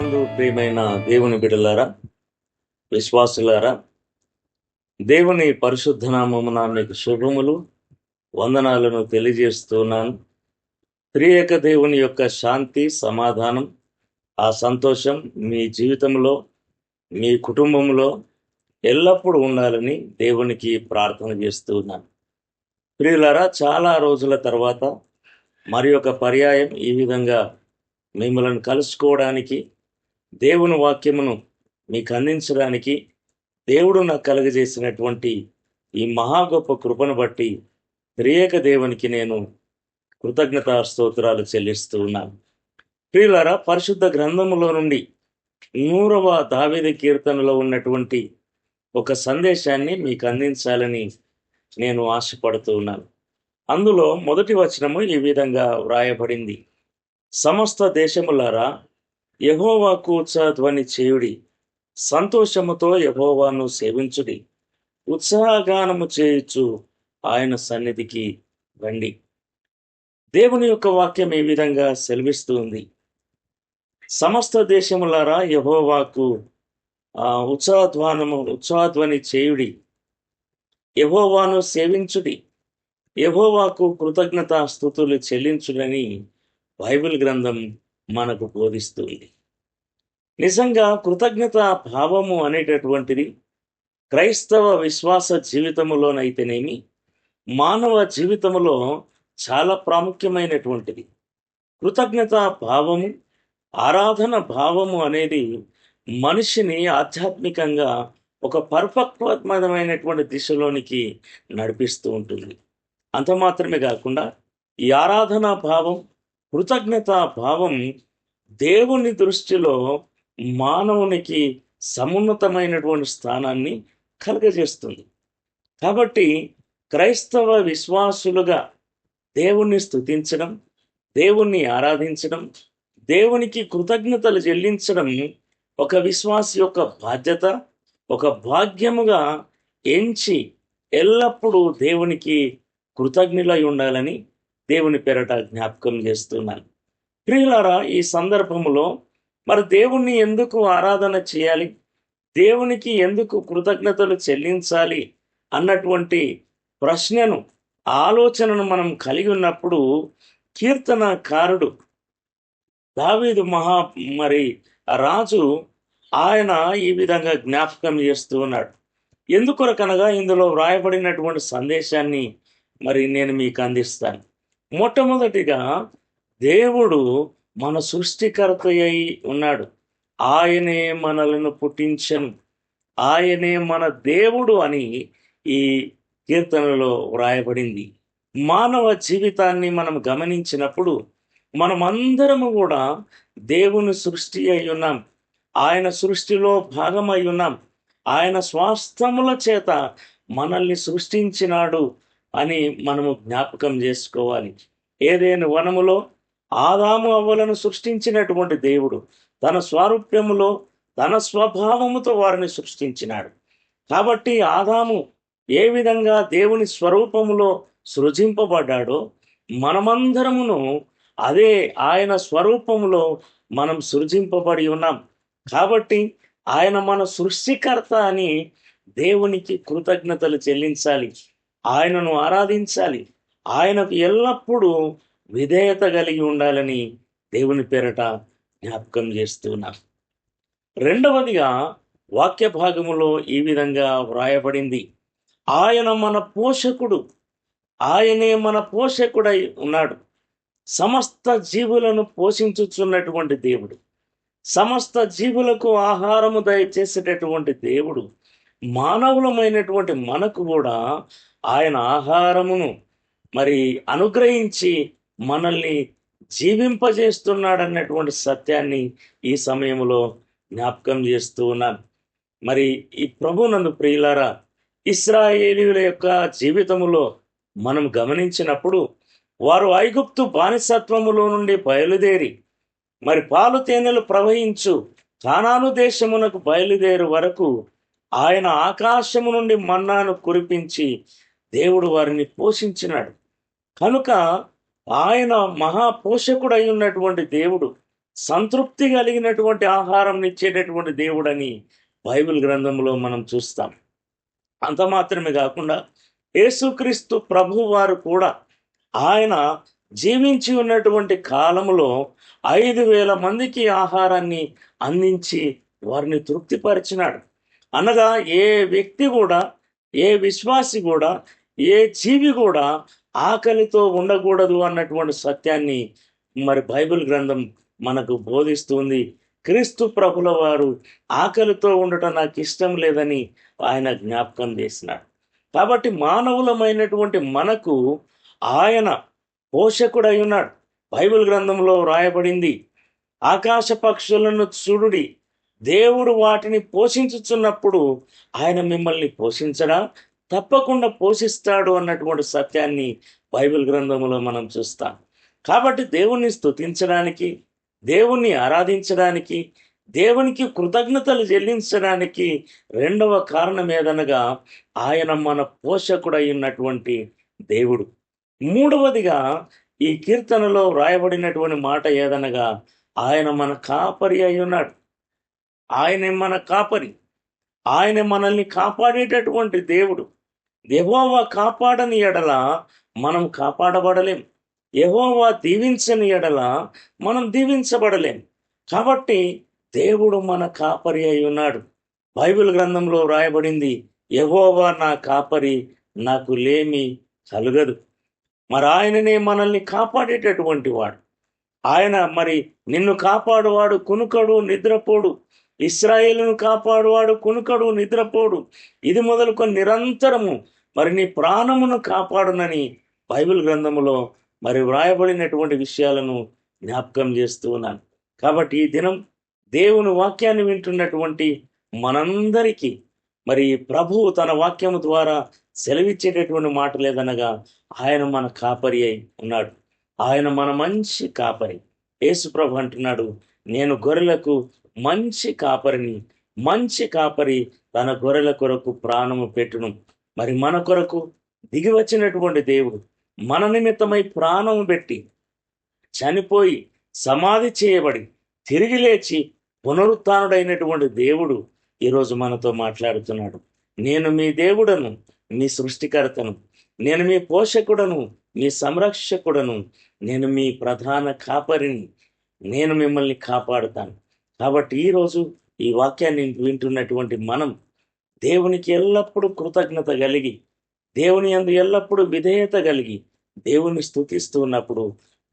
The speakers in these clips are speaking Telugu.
ప్రభునందు ప్రియమైన దేవుని బిడ్డలారా, విశ్వాసులారా, దేవుని పరిశుద్ధ నామమున మీకు శుభములు, వందనాలను తెలియజేస్తున్నాను. త్రియేక దేవుని యొక్క శాంతి, సమాధానం, ఆ సంతోషం మీ జీవితంలో, మీ కుటుంబంలో ఎల్లప్పుడూ ఉండాలని దేవునికి ప్రార్థన చేస్తున్నాను. ప్రియులారా, చాలా రోజుల తర్వాత మరి ఒక పర్యాయం ఈ విధంగా మిమ్మల్ని కలుసుకోవడానికి, దేవుని వాక్యమును మీకు అందించడానికి దేవుడు నాకు కలుగజేసినటువంటి ఈ మహా గొప్ప కృపను బట్టి త్రియేక దేవునికి నేను కృతజ్ఞతా స్తోత్రాలు చెల్లిస్తూ ఉన్నాను. ప్రియులారా, పరిశుద్ధ గ్రంథములో నుండి 100వ దావీదు కీర్తనలో ఉన్నటువంటి ఒక సందేశాన్ని మీకు అందించాలని నేను ఆశపడుతూ ఉన్నాను. అందులో మొదటి వచనము ఈ విధంగా వ్రాయబడింది: సమస్త దేశములారా, యెహోవాకు ఉత్సాహధ్వని చేయుడి, సంతోషముతో యెహోవాను సేవించుడి, ఉత్సాహగానము చేయుచు ఆయన సన్నిధికి రండి. దేవుని యొక్క వాక్యం ఈ విధంగా సెలవిస్తూ ఉంది: సమస్త దేశములారా, యెహోవాకు ఉత్సాహధ్వని చేయుడి, యెహోవాను సేవించుడి, యెహోవాకు కృతజ్ఞతా స్తుతులు చెల్లించుడని బైబిల్ గ్రంథం మనకు బోధిస్తుంది. నిజంగా కృతజ్ఞతా భావము అనేటటువంటిది క్రైస్తవ విశ్వాస జీవితములోనైతేనేమి, మానవ జీవితములో చాలా ప్రాముఖ్యమైనటువంటిది. కృతజ్ఞతా భావము, ఆరాధన భావము అనేది మనిషిని ఆధ్యాత్మికంగా ఒక పరిపక్వమైనటువంటి దిశలోనికి నడిపిస్తూ ఉంటుంది. అంత మాత్రమే కాకుండా ఈ ఆరాధనా భావం, కృతజ్ఞతా భావం దేవుని దృష్టిలో మానవునికి సమున్నతమైనటువంటి స్థానాన్ని కలుగజేస్తుంది. కాబట్టి క్రైస్తవ విశ్వాసులుగా దేవుణ్ణి స్తుతించడం, దేవుణ్ణి ఆరాధించడం, దేవునికి కృతజ్ఞతలు చెల్లించడం ఒక విశ్వాసి యొక్క బాధ్యత, ఒక భాగ్యముగా ఎంచి ఎల్లప్పుడూ దేవునికి కృతజ్ఞులై ఉండాలని దేవుని పేరట జ్ఞాపకం చేస్తున్నాను. ప్రియులారా, ఈ సందర్భంలో మరి దేవుణ్ణి ఎందుకు ఆరాధన చేయాలి, దేవునికి ఎందుకు కృతజ్ఞతలు చెల్లించాలి అన్నటువంటి ప్రశ్నను, ఆలోచనను మనం కలిగి ఉన్నప్పుడు కీర్తనకారుడు దావీదు రాజు ఆయన ఈ విధంగా జ్ఞాపకం చేస్తూ ఉన్నాడు. ఎందుకొరకనగా ఇందులో వ్రాయబడినటువంటి సందేశాన్ని నేను మీకు అందిస్తాను. మొట్టమొదటిగా, దేవుడు మన సృష్టికర్త అయి ఉన్నాడు. ఆయనే మనలను పుట్టించను, ఆయనే మన దేవుడు అని ఈ కీర్తనలో వ్రాయబడింది. మానవ జీవితాన్ని మనం గమనించినప్పుడు మనమందరము కూడా దేవుని సృష్టి అయి ఉన్నాం. ఆయన సృష్టిలో భాగమై ఉన్నాం. ఆయన స్వాస్థముల చేత మనల్ని సృష్టించినాడు అని మనము జ్ఞాపకం చేసుకోవాలి. ఏదైనా వనములో ఆదాము అవ్వలను సృష్టించినటువంటి దేవుడు తన స్వారూప్యములో, తన స్వభావముతో వారిని సృష్టించినాడు. కాబట్టి ఆదాము ఏ విధంగా దేవుని స్వరూపములో సృజింపబడ్డాడో, మనమందరమును అదే ఆయన స్వరూపములో మనం సృజింపబడి ఉన్నాం. కాబట్టి ఆయన మన సృష్టికర్త అని దేవునికి కృతజ్ఞతలు చెల్లించాలి, ఆయనను ఆరాధించాలి, ఆయనకు ఎల్లప్పుడూ విధేయత కలిగి ఉండాలని దేవుని పేరట జ్ఞాపకం చేస్తున్నాం. రెండవదిగా, వాక్య భాగములో ఈ విధంగా వ్రాయబడింది: ఆయన మన పోషకుడు, ఆయనే మన పోషకుడై ఉన్నాడు. సమస్త జీవులను పోషించుచున్నటువంటి దేవుడు, సమస్త జీవులకు ఆహారము దయచేసేటటువంటి దేవుడు, మానవులమైనటువంటి మనకు కూడా ఆయన ఆహారమును అనుగ్రహించి మనల్ని జీవింపజేస్తున్నాడన్నటువంటి సత్యాన్ని ఈ సమయంలో జ్ఞాపకం చేస్తూ ఉన్నాను. ఈ ప్రభునందు ప్రియులారా, ఇశ్రాయేలీయుల యొక్క జీవితములో మనం గమనించినప్పుడు, వారు ఐగుప్తు బానిసత్వములో నుండి బయలుదేరి పాలు తేనెలు ప్రవహించు కానాను దేశమునకు బయలుదేరు వరకు ఆయన ఆకాశము నుండి మన్నాను కురిపించి దేవుడు వారిని పోషించినాడు. కనుక ఆయన మహాపోషకుడై ఉన్నటువంటి దేవుడు, సంతృప్తి కలిగినటువంటి ఆహారం ఇచ్చేటటువంటి దేవుడని బైబిల్ గ్రంథంలో మనం చూస్తాం. అంత మాత్రమే కాకుండా యేసుక్రీస్తు ప్రభువారు కూడా ఆయన జీవించి ఉన్నటువంటి కాలములో 5,000 మందికి ఆహారాన్ని అందించి వారిని తృప్తిపరిచినాడు. అనగా ఏ వ్యక్తి కూడా, ఏ విశ్వాసి కూడా, ఏ జీవి కూడా ఆకలితో ఉండకూడదు అన్నటువంటి సత్యాన్ని మరి బైబిల్ గ్రంథం మనకు బోధిస్తుంది. క్రీస్తు ప్రభుల వారు ఆకలితో ఉండటం నాకు ఇష్టం లేదని ఆయన జ్ఞాపకం చేసినాడు. కాబట్టి మానవులమైనటువంటి మనకు ఆయన పోషకుడై ఉన్నాడు. బైబిల్ గ్రంథంలో రాయబడింది, ఆకాశ పక్షులను చూడుడి, దేవుడు వాటిని పోషించుచున్నప్పుడు ఆయన మిమ్మల్ని పోషించడా? తప్పకుండా పోషిస్తాడు అన్నటువంటి సత్యాన్ని బైబిల్ గ్రంథంలో మనం చూస్తాం. కాబట్టి దేవుణ్ణి స్తుతించడానికి, దేవుణ్ణి ఆరాధించడానికి, దేవునికి కృతజ్ఞతలు చెల్లించడానికి రెండవ కారణం ఏదనగా ఆయన మన పోషకుడై ఉన్నటువంటి దేవుడు. మూడవదిగా ఈ కీర్తనలో వ్రాయబడినటువంటి మాట ఏదనగా ఆయన మన కాపరి అయి ఉన్నాడు. ఆయనే మన కాపరి. ఆయన మనల్ని కాపాడేటటువంటి దేవుడు. యెహోవా కాపాడని ఎడల మనం కాపాడబడలేం. యెహోవా దీవించని ఎడల మనం దీవించబడలేం. కాబట్టి దేవుడు మన కాపరి అయి ఉన్నాడు. బైబిల్ గ్రంథంలో వ్రాయబడింది, యెహోవా నా కాపరి, నాకు లేమి కలుగదు. మరి ఆయననే మనల్ని కాపాడేటటువంటి వాడు. ఆయన మరి నిన్ను కాపాడువాడు కునుకడు నిద్రపోడు, ఇశ్రాయేలును కాపాడువాడు కునుకడు నిద్రపోడు, ఇది మొదలుకొని నిరంతరము మరి నీ ప్రాణమును కాపాడునని బైబిల్ గ్రంథములో మరి వ్రాయబడినటువంటి విషయాలను జ్ఞాపకం చేస్తూ ఉన్నాను. కాబట్టి ఈ దినం దేవుని వాక్యాన్ని వింటున్నటువంటి మనందరికీ మరి ప్రభువు తన వాక్యము ద్వారా సెలవిచ్చేటటువంటి మాట లేదనగా ఆయన మన కాపరి అయి ఉన్నాడు. ఆయన మన మంచి కాపరి. యేసు ప్రభు అంటున్నాడు, నేను గొర్రెలకు మంచి కాపరిని, మంచి కాపరి తన గొర్రెల కొరకు ప్రాణము పెట్టును. మరి మన కొరకు దిగి వచ్చినటువంటి దేవుడు మన నిమిత్తమై ప్రాణము పెట్టి చనిపోయి సమాధి చేయబడి తిరిగి లేచి పునరుత్థానుడైనటువంటి దేవుడు ఈరోజు మనతో మాట్లాడుతున్నాడు. నేను మీ దేవుడను, మీ సృష్టికర్తను, నేను మీ పోషకుడను, మీ సంరక్షకుడను, నేను మీ ప్రధాన కాపరిని, నేను మిమ్మల్ని కాపాడుతాను. కాబట్టి ఈరోజు ఈ వాక్యాన్ని వింటున్నటువంటి మనం దేవునికి ఎల్లప్పుడూ కృతజ్ఞత కలిగి, దేవుని యందు ఎల్లప్పుడూ విధేయత కలిగి దేవుని స్తుతిస్తూ ఉన్నప్పుడు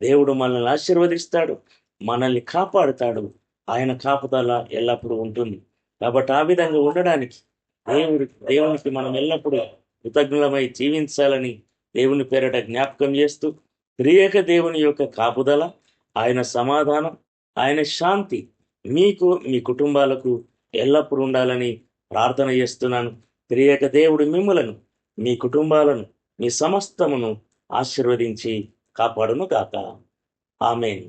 దేవుడు మనల్ని ఆశీర్వదిస్తాడు, మనల్ని కాపాడుతాడు. ఆయన కాపుదల ఎల్లప్పుడూ ఉంటుంది. కాబట్టి ఆ విధంగా ఉండడానికి దేవునికి మనం ఎల్లప్పుడూ కృతజ్ఞులమై జీవించాలని దేవుని పేరట జ్ఞాపకం చేస్తూ, త్రియేక దేవుని యొక్క కాపుదల, ఆయన సమాధానం, ఆయన శాంతి మీకు, మీ కుటుంబాలకు ఎల్లప్పుడూ ఉండాలని ప్రార్థన చేస్తున్నాను. త్రియేక దేవుడు మిమ్ములను, మీ కుటుంబాలను, మీ సమస్తమును ఆశీర్వదించి కాపాడును గాక. ఆమేన్.